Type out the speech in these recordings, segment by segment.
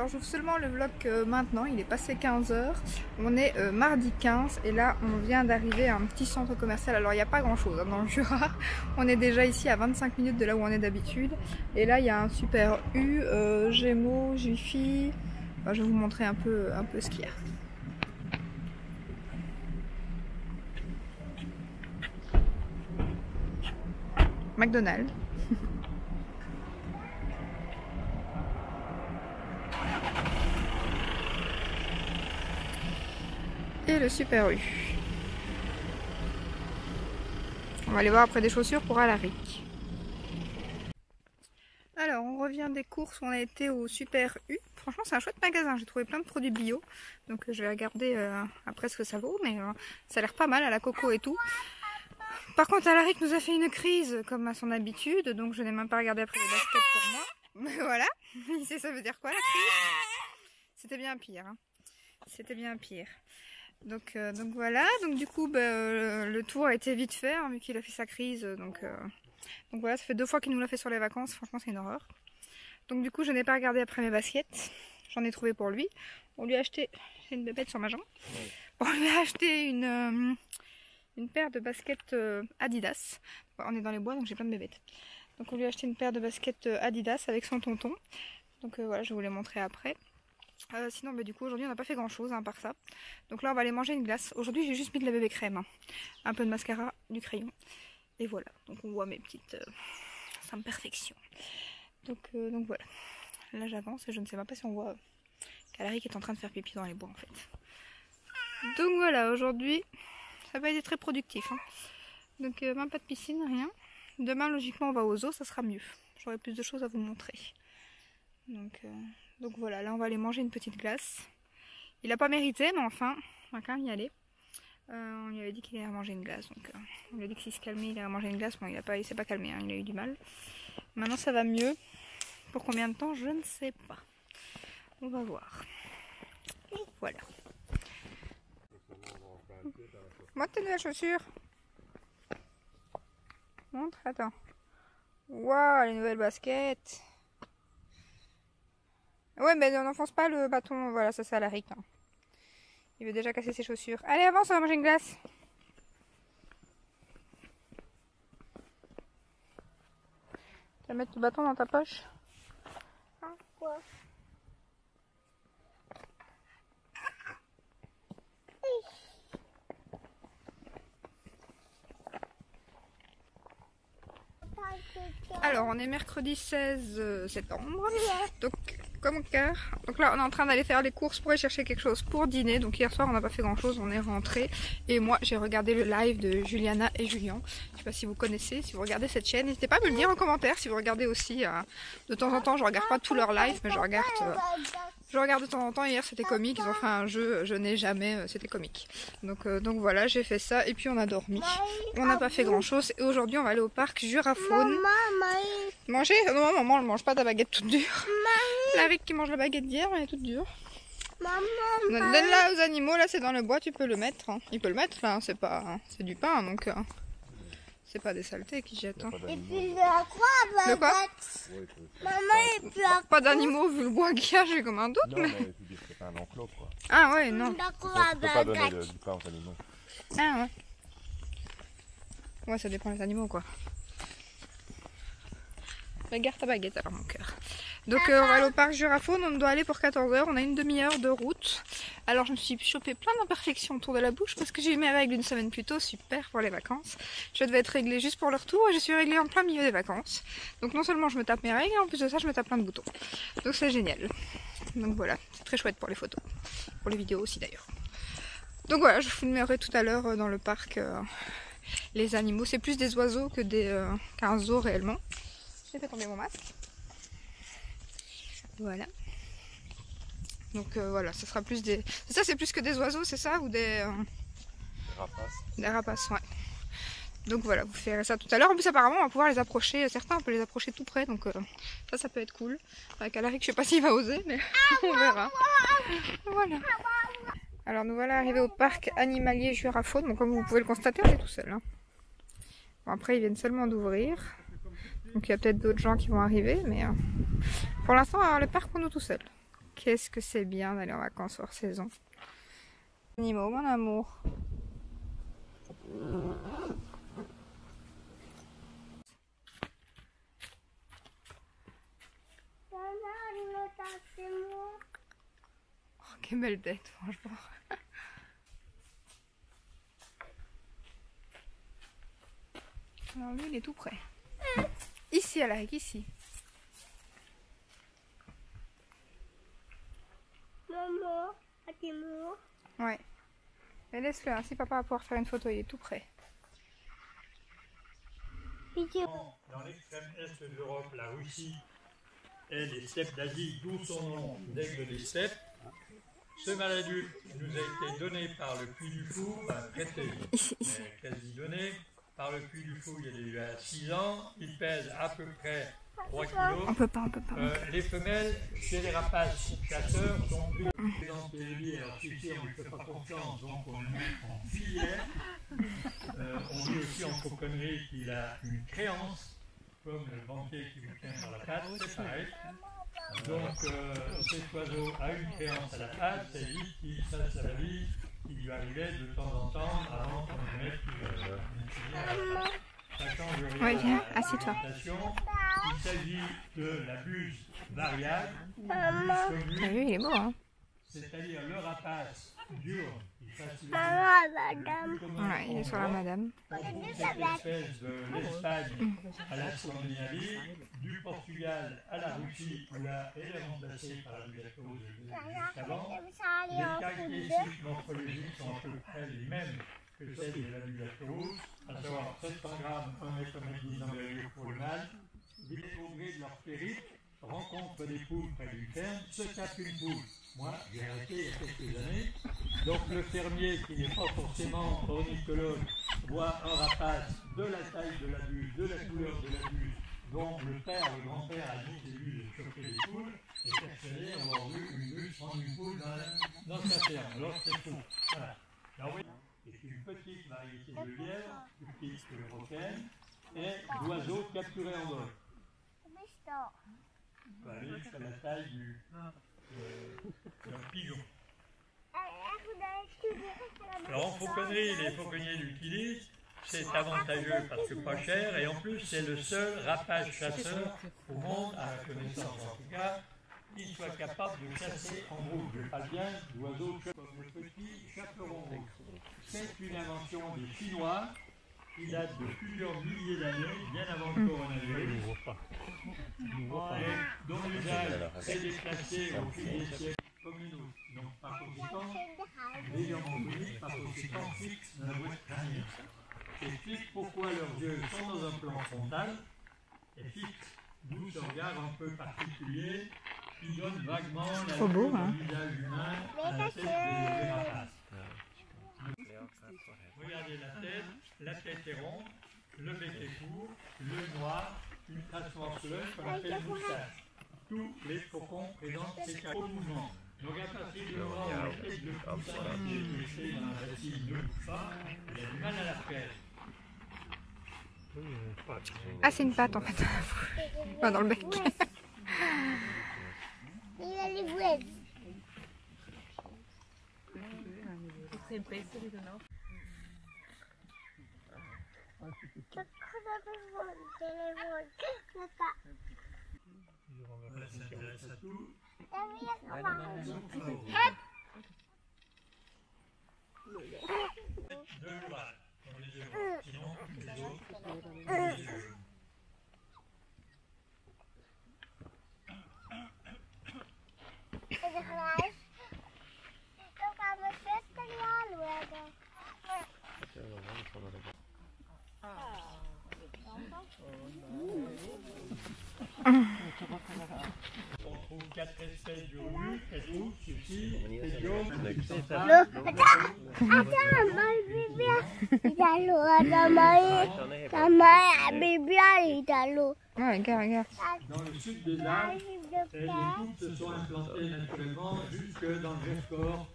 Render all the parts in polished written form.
Alors j'ouvre seulement le vlog maintenant, il est passé 15 h. On est mardi 15 et là on vient d'arriver à un petit centre commercial. Alors il n'y a pas grand chose dans le Jura. On est déjà ici à 25 minutes de là où on est d'habitude. Et là il y a un super U, Gémeaux, Jiffy. Enfin, je vais vous montrer un peu ce qu'il y a. McDonald's. Et le Super U. On va aller voir après des chaussures pour Alaric. Alors on revient des courses, on a été au Super U. Franchement c'est un chouette magasin, j'ai trouvé plein de produits bio. Donc je vais regarder après ce que ça vaut, mais ça a l'air pas mal à la coco et tout. Par contre Alaric nous a fait une crise comme à son habitude, donc je n'ai même pas regardé après les baskets pour moi. Mais voilà, il sait ça veut dire quoi la crise. C'était bien pire, hein. C'était bien pire. Donc voilà, donc du coup le tour a été vite fait hein, vu qu'il a fait sa crise. Donc voilà, ça fait 2 fois qu'il nous l'a fait sur les vacances, franchement c'est une horreur. Donc du coup je n'ai pas regardé après mes baskets, j'en ai trouvé pour lui. On lui a acheté, j'ai une bébête sur ma jambe, on lui a acheté une paire de baskets Adidas. On est dans les bois donc j'ai plein de bébêtes. Donc on lui a acheté une paire de baskets Adidas avec son tonton. Donc voilà, je vais vous les montrer après. Sinon du coup aujourd'hui on n'a pas fait grand chose hein, par ça. Donc là on va aller manger une glace. Aujourd'hui j'ai juste mis de la bébé crème, hein. Un peu de mascara, du crayon. Et voilà, donc on voit mes petites imperfections. Donc voilà. Là j'avance et je ne sais pas si on voit qu'Alaric est en train de faire pipi dans les bois en fait. Donc voilà, aujourd'hui ça n'a pas été très productif, hein. Donc même pas de piscine, rien. Demain logiquement on va aux eaux, ça sera mieux. J'aurai plus de choses à vous montrer. Donc voilà, là on va aller manger une petite glace. Il n'a pas mérité, mais enfin, on va quand même y aller. On lui avait dit qu'il allait manger une glace, donc on lui a dit que s'il se calmait, il allait manger une glace. Bon, il s'est pas calmé, hein, il a eu du mal. Maintenant ça va mieux. Pour combien de temps, je ne sais pas. On va voir. Voilà. Montre tes nouvelles chaussures. Montre, attends. Waouh, les nouvelles baskets. Ouais, mais on n'enfonce pas le bâton, voilà, ça c'est Alaric. Hein. Il veut déjà casser ses chaussures. Allez, avance, on va manger une glace. Tu vas mettre le bâton dans ta poche. Quoi? Alors, on est mercredi 16 septembre. Donc, comme cœur. Donc là, on est en train d'aller faire les courses pour aller chercher quelque chose pour dîner. Donc hier soir, on n'a pas fait grand chose, on est rentré. Et moi, j'ai regardé le live de Juliana et Julien. Je sais pas si vous connaissez, si vous regardez cette chaîne. N'hésitez pas à me le dire en commentaire si vous regardez aussi. De temps en temps, je regarde pas tous leurs lives, mais je regarde de temps en temps. Hier, c'était comique. Ils ont fait un jeu, je n'ai jamais, c'était comique. Donc voilà, j'ai fait ça. Et puis, on a dormi. On n'a pas fait grand chose. Et aujourd'hui, on va aller au parc Jurafaune. Manger? Non, maman, elle mange pas ta baguette toute dure. L'Aric qui mange la baguette d'hier, elle est toute dure. Donne-la aux animaux, là c'est dans le bois, tu peux le mettre. Hein. Il peut le mettre là, c'est pas, c'est du pain donc c'est pas des saletés qu'ils jettent. Hein. Et puis quoi? De quoi? Maman, et puis pas d'animaux vu le bois qu'il y a, j'ai comme un doute. Non, mais je veux dire, c'est pas un enclos quoi. Ah ouais, non. On peut pas donner du pain aux animaux. Ah ouais. Ouais, ça dépend des animaux quoi. Regarde ta baguette alors mon cœur. Donc on va aller au parc Jurafaune, on doit aller pour 14 h, on a une demi-heure de route. Alors je me suis chopé plein d'imperfections autour de la bouche parce que j'ai eu mes règles une semaine plus tôt, super pour les vacances. Je devais être réglée juste pour le retour et je suis réglée en plein milieu des vacances. Donc non seulement je me tape mes règles, en plus de ça je me tape plein de boutons. Donc c'est génial. Donc voilà, c'est très chouette pour les photos, pour les vidéos aussi d'ailleurs. Donc voilà, je vous filmerai tout à l'heure dans le parc les animaux. C'est plus des oiseaux que qu'un zoo réellement. J'ai fait tomber mon masque. Voilà. Donc voilà, ça sera plus des... Ça c'est plus que des oiseaux, c'est ça? Ou des rapaces. Des rapaces, ouais. Donc voilà, vous ferez ça tout à l'heure. En plus apparemment on va pouvoir les approcher, certains on peut les approcher tout près, donc ça peut être cool. Avec Alaric, je sais pas s'il va oser, mais on verra. Voilà. Alors nous voilà arrivés au parc animalier Jurafaune. Bon, comme vous pouvez le constater, on est tout seul. Hein. Bon, après ils viennent seulement d'ouvrir. Donc il y a peut-être d'autres gens qui vont arriver, mais pour l'instant on va avoir le parc pour nous tout seuls. Qu'est-ce que c'est bien d'aller en vacances hors saison. Animaux, mon amour. Oh, quelle belle tête, franchement. Alors lui, il est tout près. Ici, Alaric, ici. Maman, attends-moi. Ouais. Et laisse-le, ainsi papa va pouvoir faire une photo, il est tout près. Dans l'extrême est de l'Europe, la Russie et les steppes d'Asie, d'où son nom d'aigle des steppes. Ce mâle adulte nous a été donné par le Puy du Fou, prêté, mais quasi donné par le Puy du Fou il y a eu à 6 ans. Il pèse à peu près 3 kilos. On peut pas, on peut pas. Les femelles, chez les rapaces chasseurs, sont plus présentes que lui. Alors ici, on ne fait pas confiance, donc on le met en filière. On dit aussi en fauconnerie qu'il a une créance, comme le banquier qui vous tient par la patte, c'est pareil. Donc cet oiseau a une créance à la patte, c'est lui qui fasse la valise qui lui arrivait de temps en temps avant qu'on le mette une filière à la patte. Oui, viens, assieds-toi. Il s'agit de la buse variable, T'as vu, il est beau, hein? c'est-à-dire le rapace dur qui facilite. Madame. Ouais, il est sur la madame. On trouve cette espèce de l'Espagne à la Scandinavie, du Portugal à la Russie, où là elle est remplacée par la bulatose juste avant. Les caractéristiques morphologiques sont à peu près les mêmes que celles de la bulatose, à savoir 700 grammes, 1,10 m d'envergure pour le mâle. Au gré de leur périple, rencontrent des poules près d'une ferme, se tapent une poule. Moi, j'ai arrêté il y a quelques années. Donc le fermier, qui n'est pas forcément ornithologue, voit un rapace de la taille de la buse, de la couleur de la buse, dont le père, le grand-père a dit c'est lui de choper les poules, et persuadé avoir vu une buse prendre une poule dans sa ferme. Alors c'est fou. Voilà. Alors, oui, c'est une petite variété de lièvre, plus petite que le roquet, et d'oiseaux capturés en vol. On peut aller jusqu'à la taille d'un pigeon. Alors en fauconnerie, les fauconniers l'utilisent, c'est avantageux parce que pas cher, et en plus c'est le seul rapace chasseur au monde, à la connaissance en tout cas, qui soit capable de chasser en groupe. Je parle bien d'oiseaux comme le petit chaperon. C'est une invention des Chinois qui date de plusieurs milliers d'années, bien avant le coronavirus, et dont l'usage s'est déplacé au fil des siècles comme les nôtres. Donc par conséquent, les embryoniques, par conséquent, fixent dans la boîte crânienne. Explique pourquoi leurs yeux sont dans un plan frontal et fixent, d'où ce regard un peu particulier qui donne vaguement la beau, du visage humain à la tête des rapaces. Regardez la tête est ronde, le bec est court, l'œil noir, une trace noire sur l'œil qu'on appelle moustache. Tous les faucons présentent ces cas au mouvement. Donc à partir du moment où la tête de poussin qui est laissée dans la racine ne bouge pas, il a du mal à la faire. Ah, c'est une patte en fait. Pas dans le bec. Il a les bouettes. Ça s'intéresse à tout. Deux l'oral, comme les deux. Sinon, les autres, les deux. On trouve 4 espèces de rues, elles trouvent ceci, c'est diome, c'est ça. Ouais, regarde, regarde. Dans le sud des Alpes, les couples se sont implantés naturellement jusque dans le Vercors,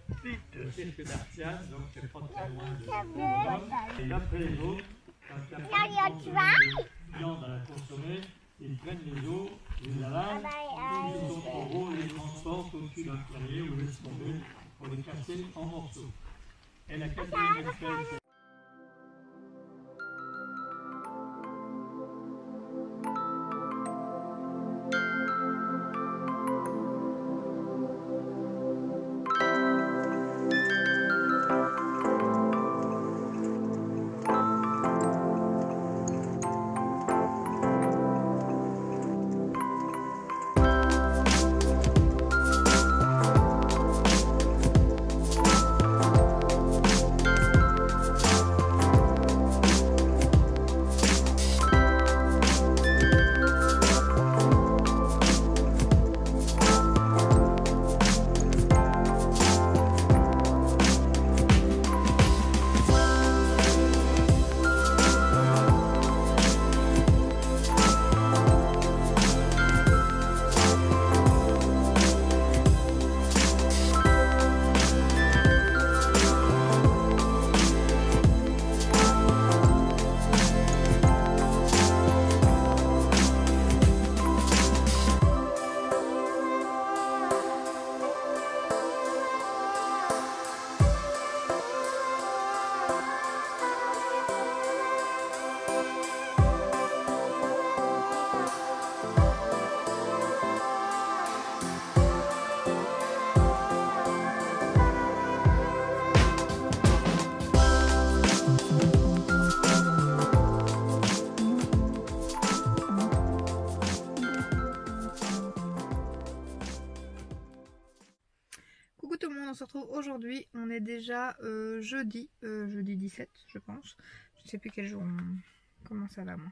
le cirque d'Artiane, donc c'est pas très loin de l'Europe. Et d'après les autres, quand il y a de viande à la consommer, ils prennent les os, les lavent, ils sont en gros, les transportent au-dessus d'un notre terrier ou laisse tomber pour les casser en morceaux. Et la quatrième espèce. On se retrouve aujourd'hui, on est déjà jeudi 17 je pense, je ne sais plus quel jour, comment ça va moi.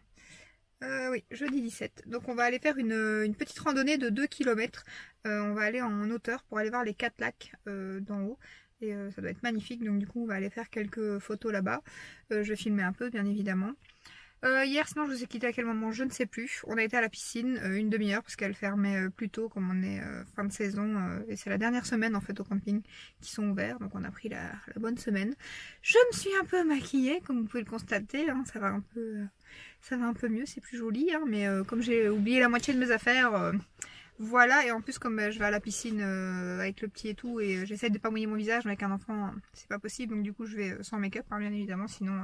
Oui, jeudi 17, donc on va aller faire une petite randonnée de 2 km, on va aller en hauteur pour aller voir les 4 lacs d'en haut, et ça doit être magnifique, donc du coup on va aller faire quelques photos là-bas, je vais filmer un peu bien évidemment. Hier, sinon je vous ai quitté à quel moment, je ne sais plus. On a été à la piscine une demi-heure parce qu'elle fermait plus tôt comme on est fin de saison et c'est la dernière semaine en fait au camping qui sont ouverts, donc on a pris la bonne semaine. Je me suis un peu maquillée comme vous pouvez le constater, hein, ça va un peu mieux, c'est plus joli, hein, mais comme j'ai oublié la moitié de mes affaires, voilà, et en plus comme je vais à la piscine avec le petit et tout, et j'essaie de pas mouiller mon visage, mais avec un enfant c'est pas possible, donc du coup je vais sans make-up hein, bien évidemment, sinon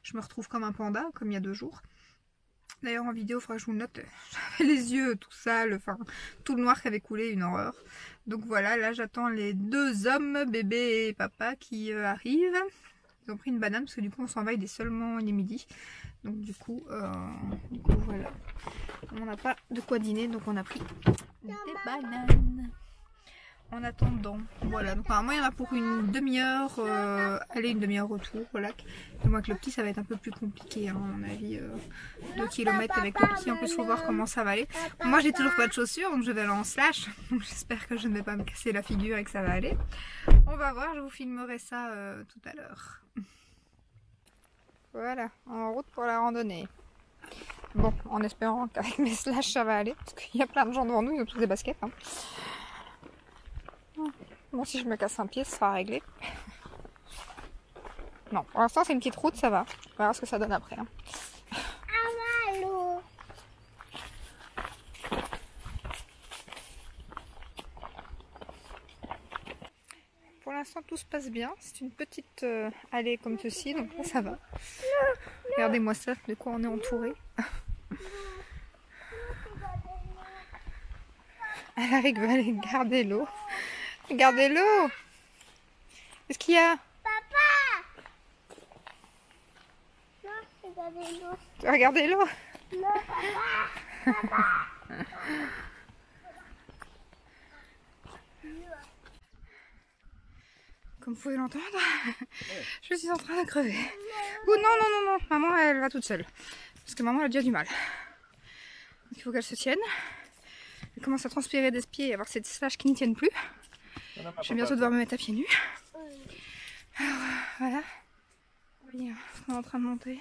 je me retrouve comme un panda, comme il y a 2 jours. D'ailleurs en vidéo il faudra que je vous le note, j'avais les yeux tout sales, enfin tout le noir qui avait coulé, une horreur. Donc voilà, là j'attends les 2 hommes, bébé et papa qui arrivent. Ils ont pris une banane parce que du coup on s'en va, il est seulement il est midi. Donc du coup voilà. On n'a pas de quoi dîner, donc on a pris des bananes. En attendant, voilà. Donc normalement il y en a pour une demi-heure, aller une demi-heure retour au lac. Et moi avec le petit ça va être un peu plus compliqué, hein, à mon avis. 2 km avec le petit, en plus faut voir comment ça va aller. Moi j'ai toujours pas de chaussures, donc je vais aller en slash. Donc j'espère que je ne vais pas me casser la figure et que ça va aller. On va voir, je vous filmerai ça tout à l'heure. Voilà, en route pour la randonnée. Bon, en espérant qu'avec mes slash ça va aller, parce qu'il y a plein de gens devant nous, ils ont tous des baskets. Hein. Bon, si je me casse un pied, ça sera réglé. Non, pour l'instant c'est une petite route, ça va. On verra ce que ça donne après. Hein. Pour l'instant tout se passe bien, c'est une petite allée comme ceci, donc là ça va. Regardez-moi ça, de quoi on est entouré. Elle a rigolé, regardez l'eau. Regardez l'eau. Qu'est-ce qu'il y a? Papa! Non, regardez l'eau. Tu as regardé l'eau? Non, papa! Papa! Comme vous pouvez l'entendre, je suis en train de crever. Oh non, non, non, non, maman elle va toute seule. Parce que maman elle a déjà du mal. Donc il faut qu'elle se tienne. Elle commence à transpirer des pieds et avoir ces slash qui n'y tiennent plus. Je vais bientôt devoir me mettre à pieds nus. Alors, voilà. Oui, on est en train de monter.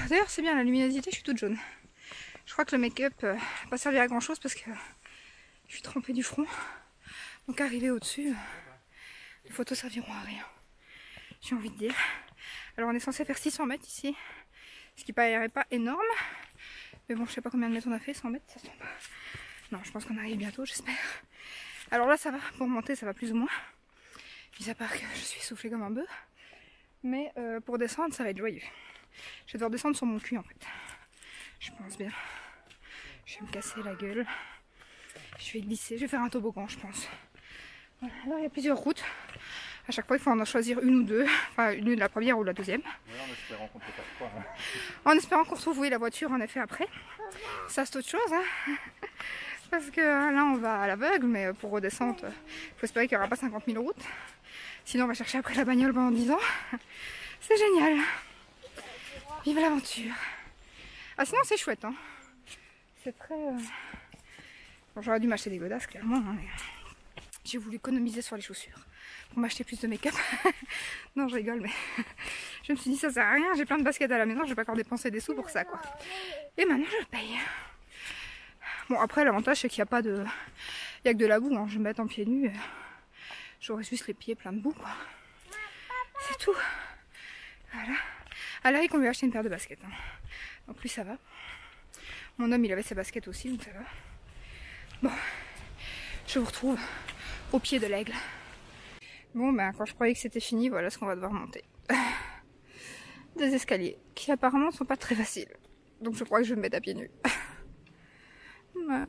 D'ailleurs c'est bien, la luminosité, je suis toute jaune. Je crois que le make-up n'a pas servi à grand chose parce que je suis trempée du front. Donc arrivé au-dessus, les photos serviront à rien. J'ai envie de dire. Alors on est censé faire 600 mètres ici. Ce qui paraît pas énorme. Mais bon, je sais pas combien de mètres on a fait, 100 mètres, ça semble pas. Non, je pense qu'on arrive bientôt, j'espère. Alors là ça va, pour monter ça va plus ou moins. Mis à part que je suis essoufflée comme un bœuf. Mais pour descendre ça va être joyeux. Je vais devoir descendre sur mon cul en fait. Je pense bien. Je vais me casser la gueule. Je vais glisser, je vais faire un toboggan je pense. Voilà. Alors il y a plusieurs routes. À chaque fois il faut en choisir une ou deux. Enfin une, la première ou la deuxième. Oui, en espérant qu'on peut faire quoi, hein. En espérant qu'on retrouve la voiture en effet après. Ça c'est autre chose hein. Parce que là on va à l'aveugle, mais pour redescendre, il faut espérer qu'il n'y aura pas 50 000 routes. Sinon on va chercher après la bagnole pendant 10 ans. C'est génial. Vive l'aventure. Ah sinon c'est chouette hein. C'est très... Bon, j'aurais dû m'acheter des godasses clairement hein, mais j'ai voulu économiser sur les chaussures pour m'acheter plus de make-up. Non je rigole mais je me suis dit ça sert à rien, j'ai plein de baskets à la maison, je vais pas encore dépenser des sous pour ça quoi. Et maintenant je paye. Bon après l'avantage c'est qu'il n'y a pas de... Il y a que de la boue, hein. Je vais me mettre en pieds nus. J'aurai juste les pieds pleins de boue quoi. C'est tout. Voilà. À Larry qu'on lui a acheté une paire de baskets. Hein. Donc lui ça va. Mon homme il avait ses baskets aussi donc ça va. Bon. Je vous retrouve au pied de l'aigle. Bon ben quand je croyais que c'était fini, voilà ce qu'on va devoir monter. Des escaliers qui apparemment sont pas très faciles. Donc je crois que je vais me mettre à pieds nus. Voilà.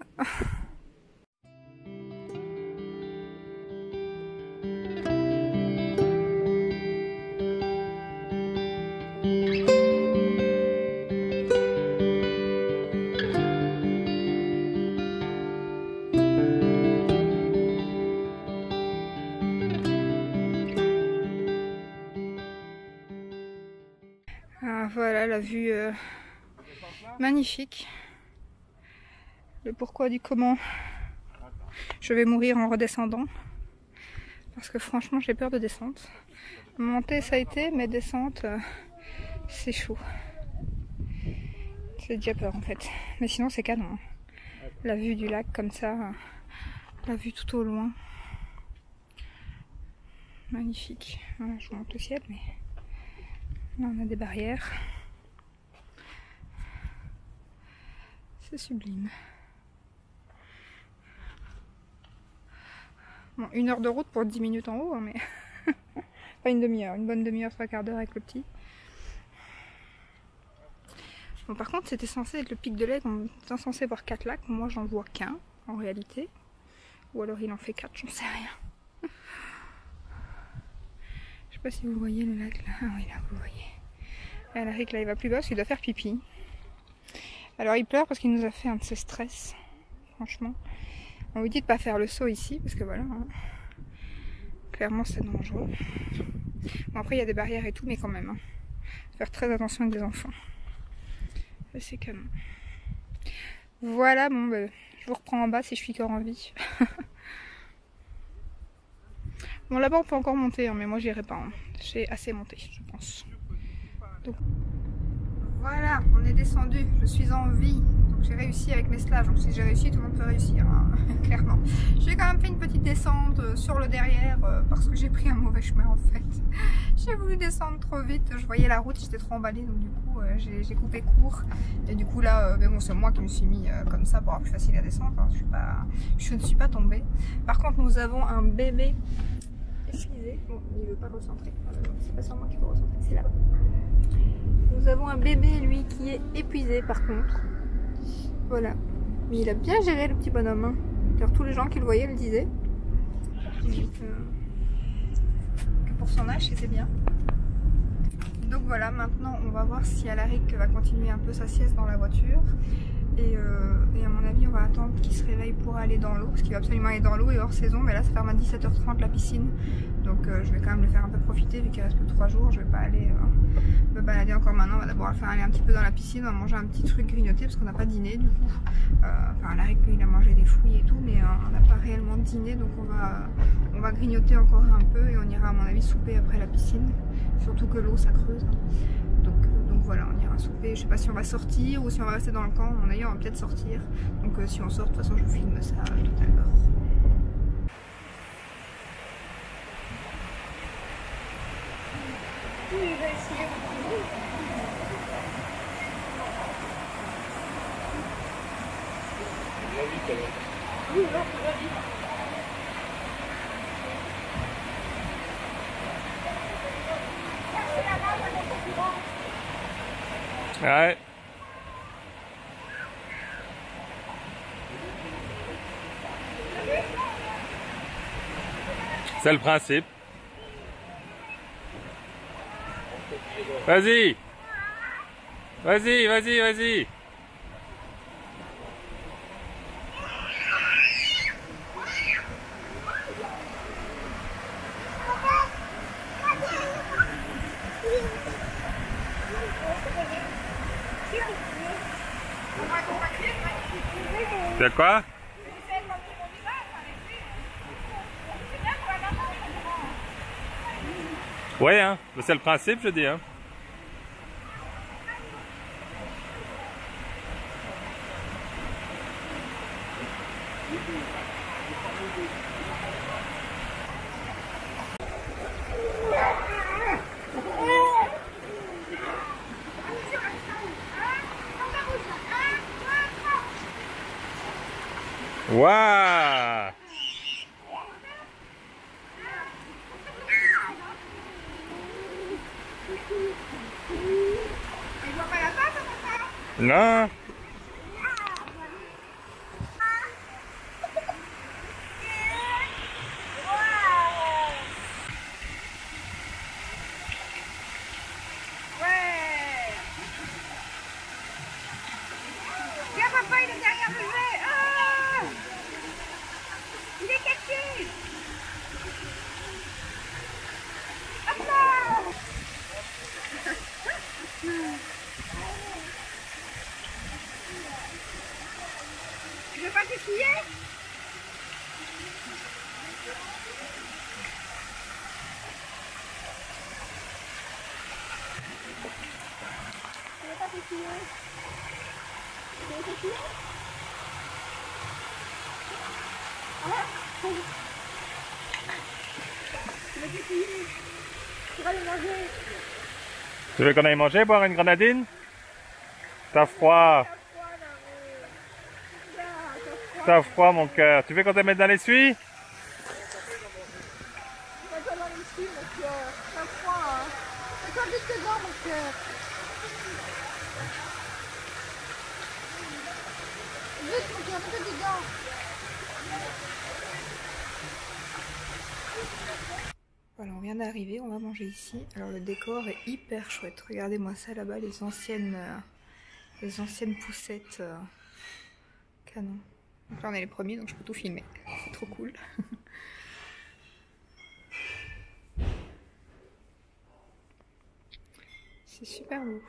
Voilà la vue magnifique. Le pourquoi du comment. Je vais mourir en redescendant. Parce que franchement j'ai peur de descente. Monter ça a été, mais descente c'est chaud. J'ai déjà peur en fait. Mais sinon c'est canon. La vue du lac comme ça. La vue tout au loin. Magnifique. Voilà, je monte au ciel mais... Là on a des barrières. C'est sublime. Bon, 1 heure de route pour 10 minutes en haut, hein, mais pas une demi-heure, une bonne demi-heure, 3/4 d'heure avec le petit. Bon, par contre, c'était censé être le pic de l'Aigle, on était censé voir 4 lacs, moi j'en vois qu'un en réalité. Ou alors il en fait 4, j'en sais rien. Je sais pas si vous voyez le lac là. Ah oui, là vous le voyez. Et Alaric là il va plus bas parce qu'il doit faire pipi. Alors il pleure parce qu'il nous a fait un de ses stress. Franchement. On lui dit de pas faire le saut ici parce que voilà. Hein. Clairement c'est dangereux. Bon après il y a des barrières et tout mais quand même. Hein. Faire très attention avec les enfants. C'est canon. Voilà bon ben, je vous reprends en bas si je suis encore en vie. Bon là-bas on peut encore monter hein, mais moi j'irai pas. Hein. J'ai assez monté je pense. Donc, voilà, on est descendu, je suis en vie, donc j'ai réussi avec mes slages, donc si j'ai réussi, tout le monde peut réussir, hein, clairement. J'ai quand même fait une petite descente sur le derrière, parce que j'ai pris un mauvais chemin en fait. J'ai voulu descendre trop vite, je voyais la route, j'étais trop emballée, donc du coup j'ai coupé court. Et du coup là, bon, c'est moi qui me suis mis comme ça pour avoir plus facile à descendre, hein, je ne suis pas tombée. Par contre, nous avons un bébé épuisé, bon, il ne veut pas recentrer, c'est pas sur moi qu'il faut recentrer, c'est là-bas. Nous avons un bébé, lui, qui est épuisé par contre. Voilà. Mais il a bien géré le petit bonhomme. Hein. Car tous les gens qui le voyaient le disaient. Donc, que pour son âge, c'était bien. Donc voilà, maintenant on va voir si Alaric va continuer un peu sa sieste dans la voiture. Et à mon avis, on va attendre qu'il se réveille pour aller dans l'eau. Parce qu'il va absolument aller dans l'eau et hors saison. Mais là, ça ferme à 17h30 la piscine. Donc je vais quand même le faire un peu profiter vu qu'il reste plus que 3 jours. Je vais pas aller me balader encore maintenant. On va d'abord le faire aller un petit peu dans la piscine. On va manger un petit truc grignoté parce qu'on n'a pas dîné du coup. Enfin, Alaric, lui, il a mangé des fruits et tout. Mais on n'a pas réellement dîné. Donc on va grignoter encore un peu. Et on ira à mon avis souper après la piscine. Surtout que l'eau, ça creuse. Donc voilà, on ira souper. Je sais pas si on va sortir ou si on va rester dans le camp. À mon avis, on va peut-être sortir. Donc si on sort, de toute façon, je vous filme ça tout à l'heure. Ouais. C'est le principe. Vas-y. Vas-y, vas-y, vas-y. C'est quoi? Ouais, hein, c'est le principe, je dis. Hein. Waouh! Non. Regarde, papa, il est derrière le jet. Ah, il est caché. Hop là. Tu veux pas t'essuyer? Tu veux qu'on aille manger, boire une grenadine? T'as froid. T'as froid, mon cœur. Tu veux qu'on te mette dans l'essuie? Voilà, on vient d'arriver, on va manger ici. Alors le décor est hyper chouette. Regardez-moi ça là-bas, les anciennes poussettes canon. Donc là on est les premiers, donc je peux tout filmer. C'est trop cool. C'est super beau.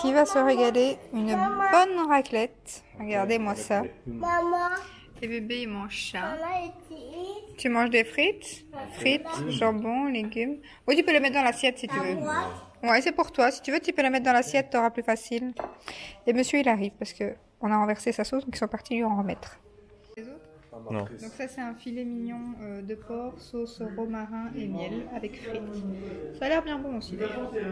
Qui va se régaler? Une bonne raclette. Regardez-moi ça. Maman, Les bébés ils mangent ça. maman était Tu manges des frites? Frites, jambon, légumes. Oui, tu peux les mettre dans l'assiette si tu veux. Ouais, c'est pour toi. Si tu veux, tu peux les mettre dans l'assiette, t'auras plus facile. Et monsieur, il arrive parce que on a renversé sa sauce, donc ils sont partis lui en remettre. Non. Donc ça, c'est un filet mignon de porc, sauce romarin et miel avec frites. Ça a l'air bien bon aussi d'ailleurs. Voilà,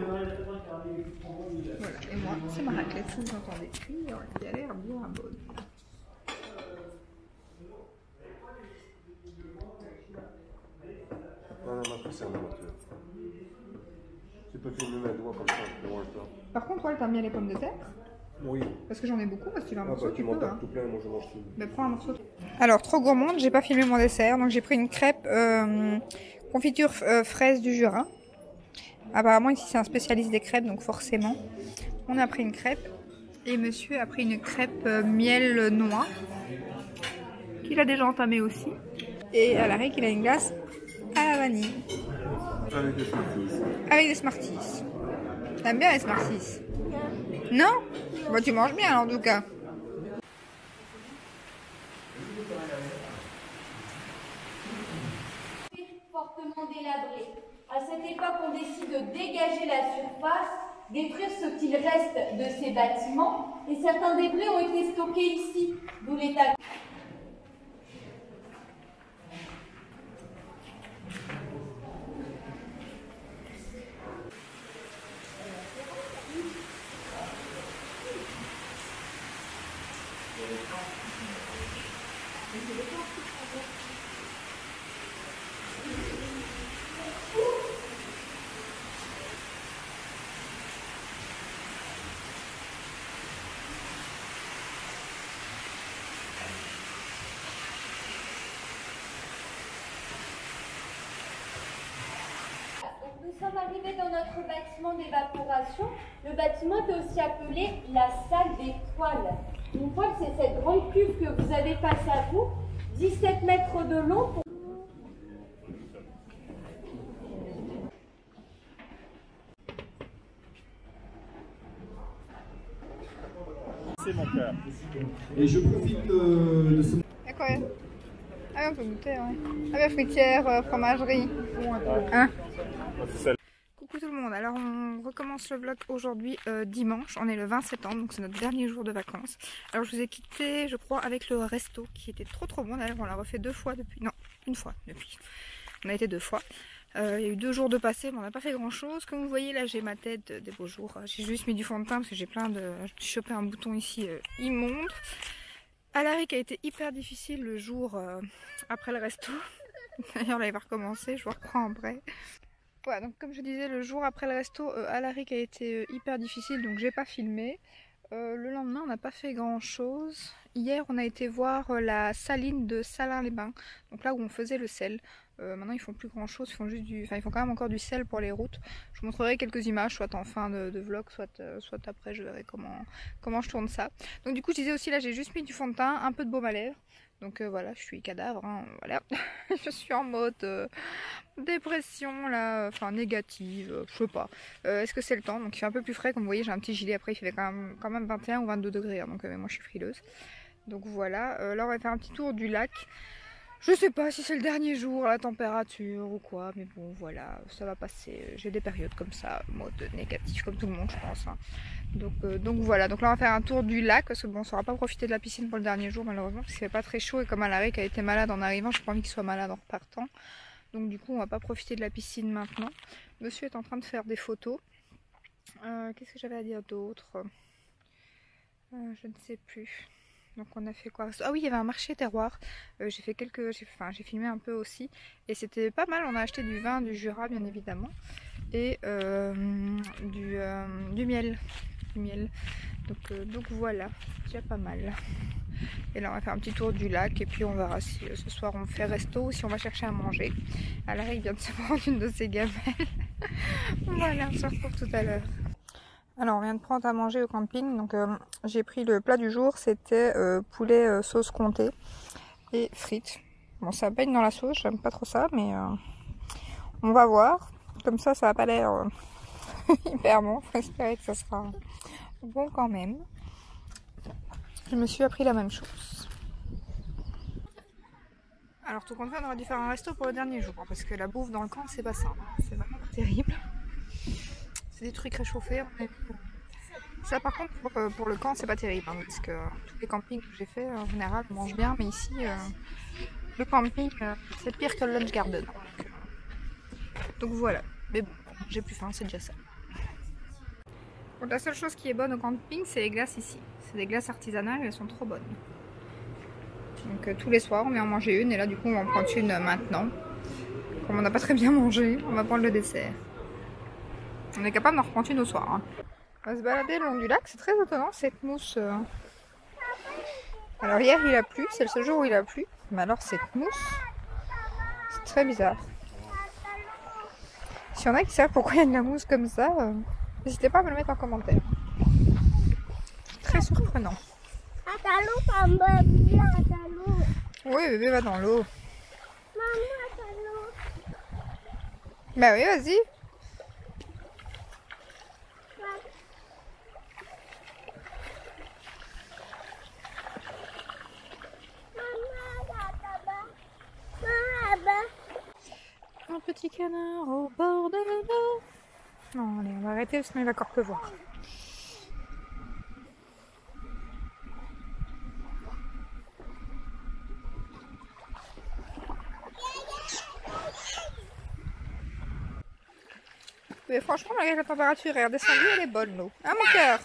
et moi, c'est ma raclette, si vous entendez cuire, qui a l'air bien bonne. Non, non, non, c'est un amateur. Tu peux filmer mes doigts comme ça, de loin ça. Par contre, toi, t'aimes bien les pommes de terre? Oui. Parce que j'en ai beaucoup, parce que tu veux un Ah morceau, bah, tu m'en peux, tapes hein. tout plein, moi je mange tout. Ben, prends un morceau. Alors, trop gourmande, j'ai pas filmé mon dessert, donc j'ai pris une crêpe confiture fraise du Jura. Apparemment, ici, c'est un spécialiste des crêpes, donc forcément. On a pris une crêpe. Et monsieur a pris une crêpe miel noix, qu'il a déjà entamée aussi. Et à l'arrêt, qu'il a une glace à la vanille. Avec des Smarties. Avec des Smarties. T'aimes bien les Smarties? Non? Bah, tu manges bien, en tout cas. Fortement délabré. À cette époque, on décide de dégager la surface, détruire ce qu'il reste de ces bâtiments, et certains débris ont été stockés ici, d'où l'état. nous sommes arrivés dans notre bâtiment d'évaporation. Le bâtiment est aussi appelé la salle des poêles. Une poêle, c'est cette grande cuve que vous avez face à vous, 17 mètres de long. C'est mon cœur. Et je profite de ce... Incroyable. Ah, on peut goûter, ouais. Ah, bien, fruitière, fromagerie. Hein? Coucou tout le monde. Alors, on recommence le vlog aujourd'hui, dimanche. On est le 20 septembre, donc c'est notre dernier jour de vacances. Alors, je vous ai quitté, je crois, avec le resto qui était trop bon. D'ailleurs, on l'a refait 2 fois depuis. Non, une fois depuis. On a été 2 fois. Il y a eu 2 jours de passé, mais on n'a pas fait grand chose. Comme vous voyez, là j'ai ma tête des beaux jours. J'ai juste mis du fond de teint parce que j'ai plein de. J'ai chopé un bouton ici immonde. Alaric a été hyper difficile le jour après le resto. D'ailleurs, là il va recommencer, je vous reprends après. Voilà, donc comme je disais, le jour après le resto, Alaric a été hyper difficile, donc j'ai pas filmé. Le lendemain, on n'a pas fait grand chose. Hier, on a été voir la saline de Salins-les-Bains, donc là où on faisait le sel. Maintenant, ils font plus grand chose, ils font juste du, enfin, ils font quand même encore du sel pour les routes. Je vous montrerai quelques images, soit en fin de vlog, soit après, je verrai comment je tourne ça. Donc, du coup, je disais aussi, là, j'ai juste mis du fond de teint, un peu de baume à lèvres. Donc voilà, je suis cadavre, hein, voilà. Je suis en mode dépression, là, enfin négative, je sais pas. Est-ce que c'est le temps? Donc il fait un peu plus frais, comme vous voyez, j'ai un petit gilet, après il fait quand même 21 ou 22 degrés, hein, donc moi je suis frileuse. Donc voilà, là on va faire un petit tour du lac. Je sais pas si c'est le dernier jour, la température ou quoi, mais bon voilà, ça va passer. J'ai des périodes comme ça, mode négatif comme tout le monde je pense. Hein. Donc voilà, donc là on va faire un tour du lac parce que bon, on ne saura pas profiter de la piscine pour le dernier jour malheureusement parce qu'il fait pas très chaud et comme Alaric a été malade en arrivant, j'ai pas envie qu'il soit malade en repartant. Donc du coup on va pas profiter de la piscine maintenant. Monsieur est en train de faire des photos. Qu'est-ce que j'avais à dire d'autre? Je ne sais plus. Donc on a fait quoi? Ah oui, il y avait un marché terroir. J'ai filmé un peu aussi. Et c'était pas mal, on a acheté du vin du Jura bien évidemment. Et du miel. Donc voilà, c'est déjà pas mal. Et là on va faire un petit tour du lac et puis on verra si ce soir on fait resto ou si on va chercher à manger. Alors il vient de se prendre une de ses gamelles. Voilà, on se retrouve tout à l'heure. Alors on vient de prendre à manger au camping, donc j'ai pris le plat du jour, c'était poulet sauce comté et frites. Bon ça baigne dans la sauce, j'aime pas trop ça, mais on va voir. Comme ça va pas l'air hyper bon, faut espérer que ça sera bon quand même. Je me suis appris la même chose. Alors tout compte fait, on aurait dû faire un resto pour le dernier jour, parce que la bouffe dans le camp c'est pas ça, c'est vraiment terrible. C'est des trucs réchauffés. Ça par contre pour le camp c'est pas terrible, hein, parce que tous les campings que j'ai fait en général on mange bien, mais ici le camping c'est pire que le lunch garden. Donc voilà, mais bon, j'ai plus faim, c'est déjà ça. Donc, la seule chose qui est bonne au camping c'est les glaces ici. C'est des glaces artisanales et elles sont trop bonnes. Donc tous les soirs on vient en manger une et là du coup on va en prendre une maintenant. Comme on n'a pas très bien mangé, on va prendre le dessert. On est capable d'en reprendre une au soir. Hein. On va se balader le long du lac, c'est très étonnant cette mousse. Alors hier il a plu, c'est le seul jour où il a plu. Mais alors cette mousse, c'est très bizarre. S'il y en a qui savent pourquoi il y a de la mousse comme ça, n'hésitez pas à me le mettre en commentaire. Très surprenant. Oui bébé va dans l'eau. Bah oui vas-y. Un petit canard au bord de l'eau. Non, allez, on va arrêter sinon il va encore pleuvoir. Mais franchement, malgré la température est redescendue, elle est bonne l'eau. Hein mon cœur?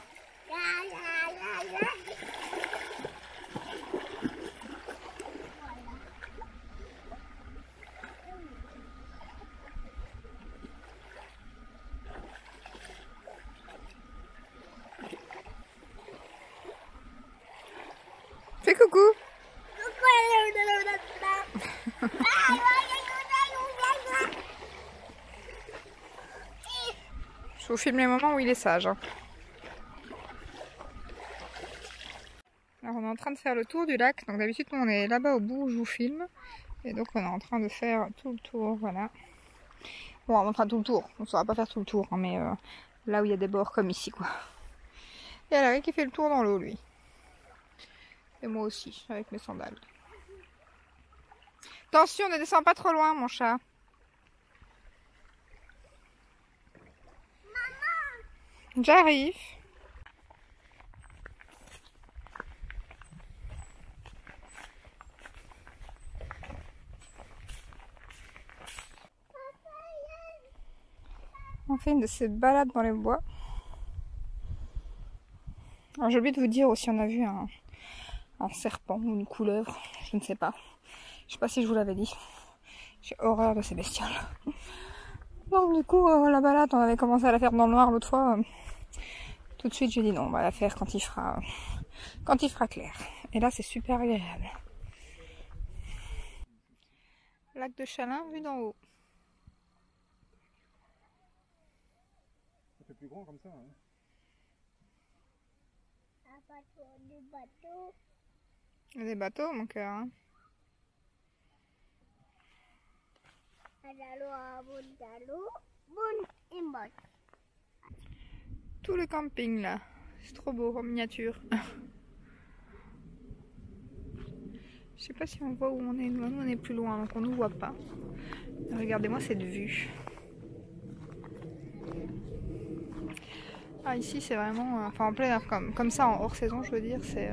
Fais coucou. filme les moments où il est sage. Hein. Alors on est en train de faire le tour du lac. Donc d'habitude on est là-bas au bout où je vous filme. Et donc on est en train de faire tout le tour, voilà. Bon, on fera tout le tour. On ne saura pas faire tout le tour, hein, mais là où il y a des bords comme ici, quoi. Et Alaric qui fait le tour dans l'eau, lui. Et moi aussi, avec mes sandales. Attention, ne descends pas trop loin, mon chat. Maman, j'arrive. On fait une de ces balades dans les bois. Alors j'ai oublié de vous dire aussi, on a vu un serpent ou une couleuvre, je ne sais pas. Je sais pas si je vous l'avais dit. J'ai horreur de ces bestioles. Donc du coup, la balade, on avait commencé à la faire dans le noir l'autre fois. Tout de suite, j'ai dit non, on va la faire quand il fera clair. Et là, c'est super agréable. Lac de Chalin, vu d'en haut. Ça fait plus grand comme ça. Hein. Il y a des bateaux, mon cœur. Hein. Tout le camping là. C'est trop beau en miniature. Je sais pas si on voit où on est. Nous, on est plus loin, donc on nous voit pas. Regardez-moi cette vue. Ah, ici c'est vraiment, enfin en plein air comme ça en hors saison, je veux dire, c'est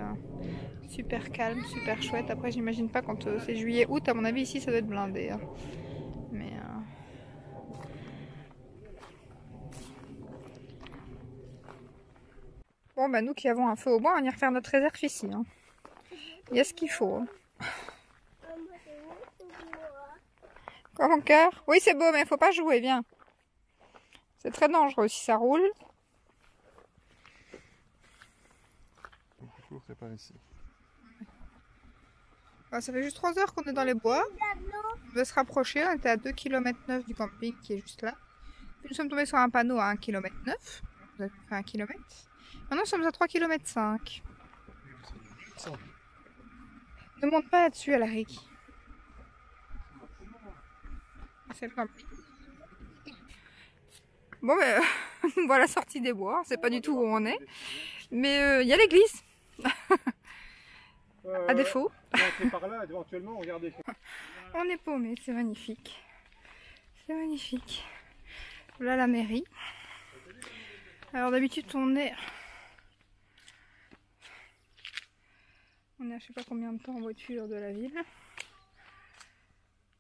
super calme, super chouette. Après j'imagine pas quand c'est juillet, août, à mon avis ici ça doit être blindé. Hein. Mais bon bah nous qui avons un feu au bois, on va venir faire notre réserve ici. Hein. Il y a ce qu'il faut. Hein. Quoi mon cœur? Oui c'est beau mais il faut pas jouer, viens. C'est très dangereux si ça roule. C'est par ici. Alors, ça fait juste 3 heures qu'on est dans les bois. On va se rapprocher. On était à 2,9 km du camping qui est juste là. Puis nous sommes tombés sur un panneau à 1,9 km. Vous avez fait 1 km. Maintenant nous sommes à 3,5 km. Ne monte pas là-dessus à Alaric. C'est le camping. Bon ben voilà la sortie des bois. C'est pas du tout où on est. Mais il y a l'église. À défaut. Par là, éventuellement, regardez. On est paumé, c'est magnifique. C'est magnifique. Voilà la mairie. Alors d'habitude on est à je sais pas combien de temps en voiture de la ville.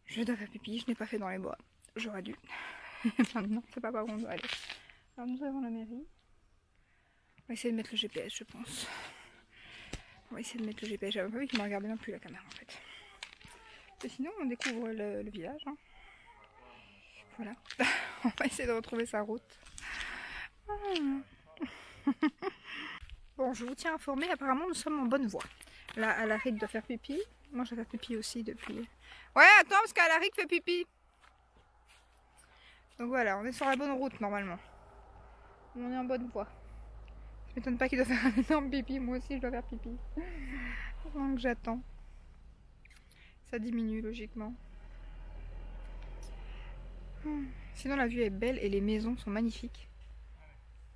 Je dois faire pipi, je n'ai pas fait dans les bois. J'aurais dû. Maintenant, c'est pas par où on doit aller. Alors nous avons la mairie. On va essayer de mettre le GPS, je pense. On va essayer de mettre le GPS. J'avais pas vu qu'il m'a regardé non plus la caméra en fait. Et sinon, on découvre le village. Hein. Voilà. On va essayer de retrouver sa route. Bon, je vous tiens informé. Apparemment, nous sommes en bonne voie. Là, Alaric doit faire pipi. Moi, je vais faire pipi aussi depuis. Ouais, attends, parce qu'Alaric fait pipi. Donc voilà, on est sur la bonne route normalement. On est en bonne voie. Je m'étonne pas qu'il doit faire un énorme pipi. Moi aussi, je dois faire pipi. Donc j'attends. Ça diminue logiquement. Sinon, la vue est belle et les maisons sont magnifiques.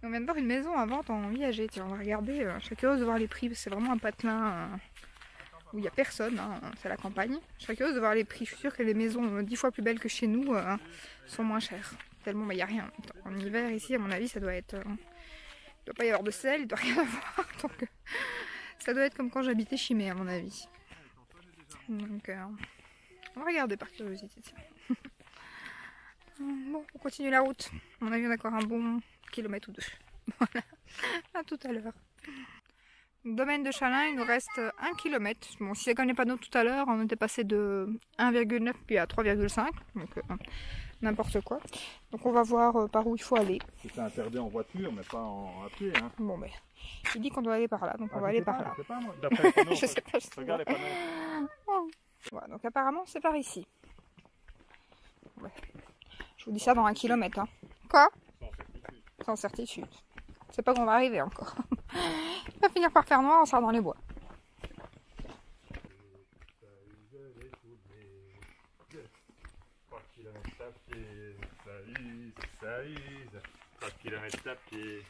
Et on vient de voir une maison à vente en viager. Tiens, on va regarder. Je serais curieuse de voir les prix. C'est vraiment un patelin où il n'y a personne. Hein, c'est la campagne. Je serais curieuse de voir les prix. Je suis sûre que les maisons 10 fois plus belles que chez nous sont moins chères. Tellement il n'y a rien. En hiver, ici, à mon avis, ça doit être. Il ne doit pas y avoir de sel, il ne doit rien avoir. Donc, ça doit être comme quand j'habitais Chimay, à mon avis. Donc, on va regarder par curiosité. Bon, on continue la route. À mon avis, on a encore un bon kilomètre ou deux. Voilà. À tout à l'heure. Domaine de Chalin, il nous reste 1 km. Bon, si c'est comme les panneaux tout à l'heure, on était passé de 1,9 puis à 3,5. Donc, n'importe quoi. Donc on va voir par où il faut aller. C'est interdit en voiture, mais pas à pied. Hein. Bon ben, il dit qu'on doit aller par là, donc on va aller par là. Je sais pas moi. D'après les panneaux, je sais pas. Regarde les panneaux. Voilà, donc apparemment c'est par ici. Ouais. Je vous dis ça dans 1 km. Hein. Quoi? en certitude. C'est pas qu'on va arriver encore. Il va finir par faire noir, on sera dans les bois. Ça use, 3 km à pied.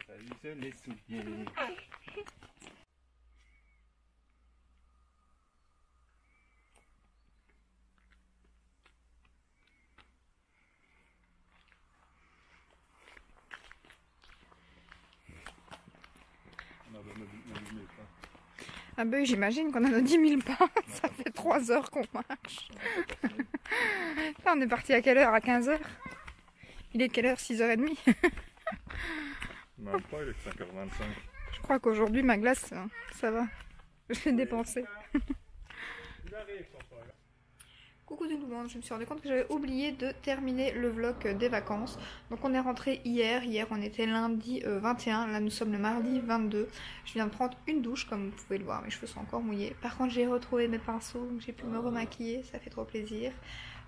Ça use les souliers. Ah ben j'imagine qu'on a nos 10 000 pas, ça fait 3 heures qu'on marche. Là on est parti à quelle heure? À 15 h? Il est quelle heure? 6h30. Même pas, il est 5h25. Je crois qu'aujourd'hui ma glace, ça va. Je l'ai dépensée. Il arrive son frère. Coucou tout le monde, je me suis rendu compte que j'avais oublié de terminer le vlog des vacances. Donc on est rentré hier on était lundi 21, là nous sommes le mardi 22. Je viens de prendre une douche comme vous pouvez le voir, mes cheveux sont encore mouillés. Par contre j'ai retrouvé mes pinceaux, donc j'ai pu me remaquiller, ça fait trop plaisir.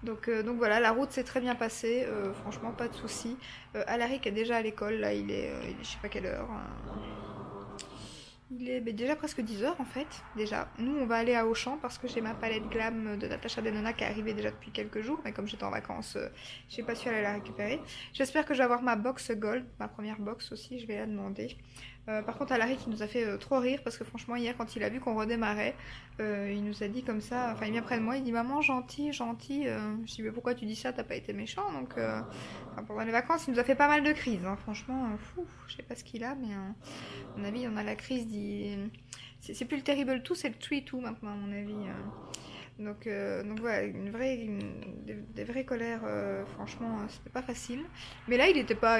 Donc voilà, la route s'est très bien passée, franchement pas de soucis. Alaric est déjà à l'école, là il est je sais pas quelle heure. Il est déjà presque 10 h en fait, déjà. Nous on va aller à Auchan parce que j'ai ma palette glam de Natasha Denona qui est arrivée déjà depuis quelques jours. Mais comme j'étais en vacances, j'ai pas su aller la récupérer. J'espère que je vais avoir ma box gold, ma première box aussi, je vais la demander. Par contre Alaric il nous a fait trop rire parce que franchement hier quand il a vu qu'on redémarrait, il nous a dit comme ça, enfin il vient près de moi, il dit maman gentil. Je dis mais pourquoi tu dis ça, t'as pas été méchant. Donc pendant les vacances il nous a fait pas mal de crises, hein. Franchement je sais pas ce qu'il a, mais à mon avis on a la crise c'est plus le terrible tout, c'est le 3-2 maintenant à mon avis. Donc voilà, des vraies colères, franchement c'était pas facile. Mais là il était pas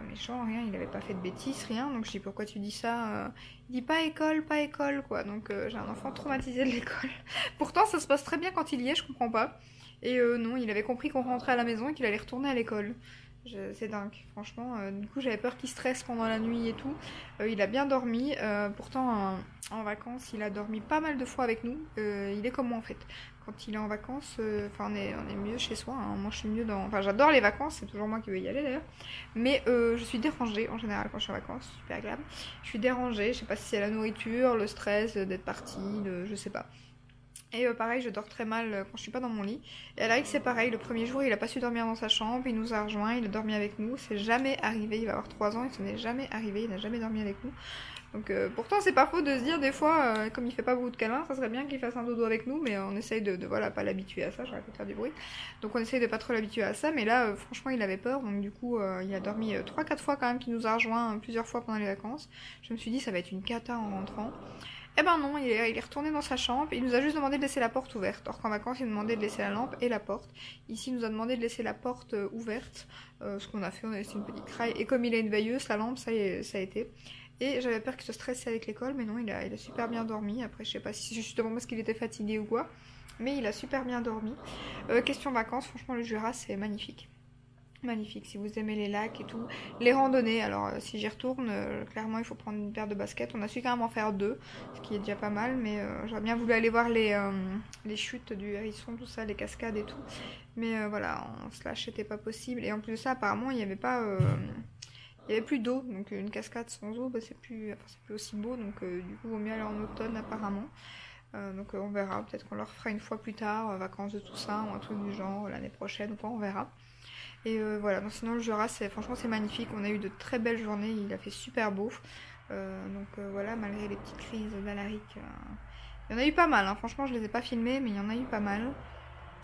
méchant, rien, il avait pas fait de bêtises, rien. Donc je dis pourquoi tu dis ça, il dit pas école quoi. Donc j'ai un enfant traumatisé de l'école. Pourtant ça se passe très bien quand il y est, je comprends pas. Et non, il avait compris qu'on rentrait à la maison et qu'il allait retourner à l'école. C'est dingue, franchement. Du coup, j'avais peur qu'il stresse pendant la nuit et tout. Il a bien dormi. Pourtant, en vacances, il a dormi pas mal de fois avec nous. Il est comme moi en fait. Quand il est en vacances, on est mieux chez soi. Hein. Moi, je suis mieux dans. Enfin, j'adore les vacances. C'est toujours moi qui veux y aller d'ailleurs. Mais je suis dérangée en général quand je suis en vacances. Super agréable. Je suis dérangée. Je sais pas si c'est la nourriture, le stress d'être partie, je sais pas. Et pareil, je dors très mal quand je suis pas dans mon lit. Et Alaric c'est pareil, le premier jour il a pas su dormir dans sa chambre, il nous a rejoint, il a dormi avec nous. C'est jamais arrivé, il va avoir 3 ans et ce n'est jamais arrivé, il n'a jamais dormi avec nous. Donc pourtant c'est pas faux de se dire des fois, comme il fait pas beaucoup de câlins, ça serait bien qu'il fasse un dodo avec nous. Mais on essaye de voilà, pas l'habituer à ça, j'arrête de faire du bruit. Donc on essaye de pas trop l'habituer à ça. Mais là franchement il avait peur, donc du coup il a dormi 3-4 fois quand même, qu'il nous a rejoint plusieurs fois pendant les vacances. Je me suis dit ça va être une cata en rentrant. Eh ben non, il est retourné dans sa chambre, il nous a juste demandé de laisser la porte ouverte. Or qu'en vacances il nous demandait de laisser la lampe et la porte. Ici il nous a demandé de laisser la porte ouverte, ce qu'on a fait, on a laissé une petite craille. Et comme il a une veilleuse, la lampe ça a été. Et j'avais peur qu'il se stressait avec l'école, mais non, il a super bien dormi. Après je sais pas si c'est justement parce qu'il était fatigué ou quoi, mais il a super bien dormi. Question vacances, franchement le Jura c'est magnifique. Magnifique, si vous aimez les lacs et tout. Les randonnées, alors si j'y retourne, clairement il faut prendre une paire de baskets. On a su quand même en faire 2, ce qui est déjà pas mal. Mais j'aurais bien voulu aller voir les chutes du hérisson, tout ça, les cascades et tout. Mais voilà, en slash c'était pas possible. Et en plus de ça, apparemment il n'y avait pas... il y avait plus d'eau, donc une cascade sans eau, bah, c'est plus aussi beau. Donc du coup il vaut mieux aller en automne apparemment. Donc on verra, peut-être qu'on leur fera une fois plus tard, vacances de tout ça, ou un truc du genre l'année prochaine ou quoi, on verra. Et voilà, donc sinon le Jura franchement c'est magnifique, on a eu de très belles journées, il a fait super beau. Voilà, malgré les petites crises d'Alaric, il y en a eu pas mal, hein. Franchement je les ai pas filmées mais il y en a eu pas mal.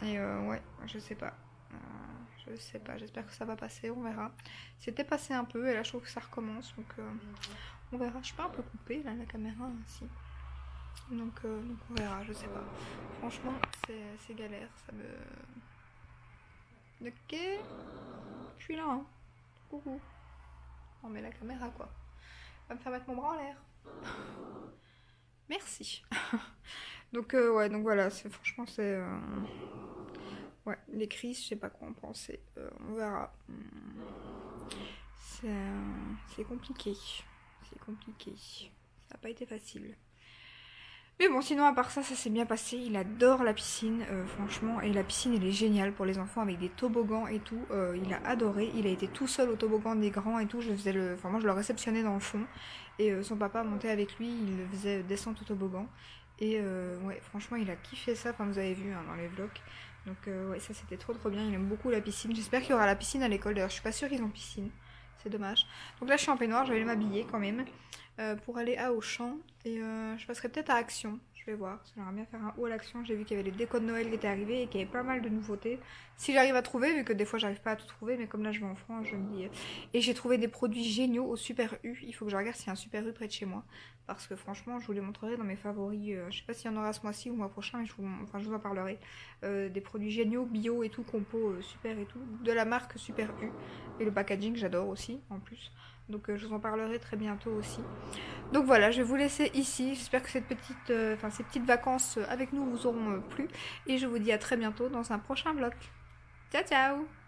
Et ouais, je sais pas, j'espère que ça va passer, on verra. C'était passé un peu et là je trouve que ça recommence, donc on verra. Je suis pas un peu coupée là la caméra aussi. Donc on verra, je sais pas. Franchement c'est galère, ça me... Ok, je suis là, hein. Coucou. On met la caméra quoi. Va me faire mettre mon bras en l'air. Merci. Donc ouais, donc voilà, franchement c'est... Ouais, les crises, je sais pas quoi en penser. On verra. C'est compliqué. C'est compliqué. Ça n'a pas été facile. Mais bon, sinon à part ça, ça s'est bien passé. Il adore la piscine, franchement. Et la piscine, elle est géniale pour les enfants avec des toboggans et tout. Il a adoré. Il a été tout seul au toboggan des grands et tout. Enfin, moi, je le réceptionnais dans le fond. Et son papa montait avec lui. Il le faisait descendre au toboggan. Et ouais, franchement, il a kiffé ça. Enfin, vous avez vu hein, dans les vlogs. Donc ouais, ça c'était trop bien. Il aime beaucoup la piscine. J'espère qu'il y aura la piscine à l'école. D'ailleurs, je suis pas sûre qu'ils ont piscine. C'est dommage. Donc là, je suis en peignoir. Je vais aller m'habiller quand même. Pour aller à Auchan et je passerai peut-être à Action, je vais voir, j'aimerais bien faire un haul à l'Action. J'ai vu qu'il y avait les décos de Noël qui étaient arrivés et qu'il y avait pas mal de nouveautés, si j'arrive à trouver, vu que des fois j'arrive pas à tout trouver, mais comme là je vais en France, je me dis... Et j'ai trouvé des produits géniaux au Super U, il faut que je regarde s'il y a un Super U près de chez moi, parce que franchement je vous les montrerai dans mes favoris, je sais pas s'il y en aura ce mois-ci ou le mois prochain, mais je vous en parlerai, des produits géniaux, bio et tout, compo, super et tout, de la marque Super U, et le packaging j'adore aussi, en plus. Donc je vous en parlerai très bientôt aussi. Donc voilà, je vais vous laisser ici. J'espère que ces petites vacances avec nous vous auront plu. Et je vous dis à très bientôt dans un prochain vlog. Ciao ciao!